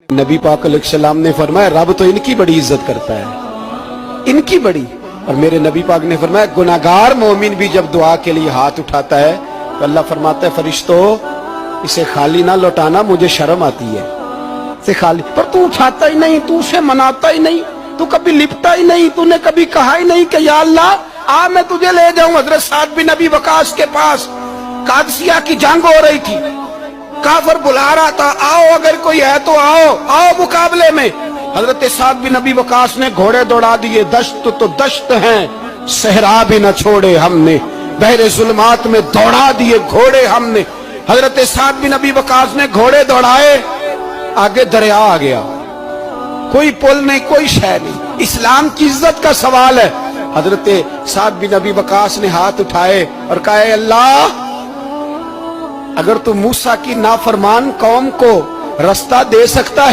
नबी पाक अलैहिस्सलाम ने फरमाया रब तो इनकी बड़ी इज्जत करता है, इनकी बड़ी। और मेरे नबी पाक ने फरमाया गुनाहगार मोमिन भी जब दुआ के लिए हाथ उठाता है तो अल्लाह फरमाता है फरिश्तों इसे खाली ना लौटाना, मुझे शर्म आती है इसे खाली। पर तू उठाता ही नहीं, तू उसे मनाता ही नहीं, तू कभी लिपटा ही नहीं, तूने कभी कहा ही नहीं कि या अल्लाह आ मैं तुझे ले जाऊं हजरत साद बिन नबी वकास के पास। कादसिया की जंग हो रही थी, काफर बुला रहा था आओ अगर कोई है तो आओ, आओ मुकाबले में। हजरत साद बिन नबी वकास ने घोड़े दौड़ा दिए, दश्त तो दश्त हैं सहरा भी न छोड़े हमने, बहरे जुल्मात में दौड़ा दिए घोड़े हमने। हजरत साद बिन नबी वकास ने घोड़े दौड़ाए, आगे दरिया आ गया, कोई पुल नहीं कोई शय नहीं। इस्लाम की इज्जत का सवाल है। हजरत साद बिन नबी वकास ने हाथ उठाए और कहा अल्लाह अगर तू मूसा की नाफरमान कौम को रास्ता दे सकता है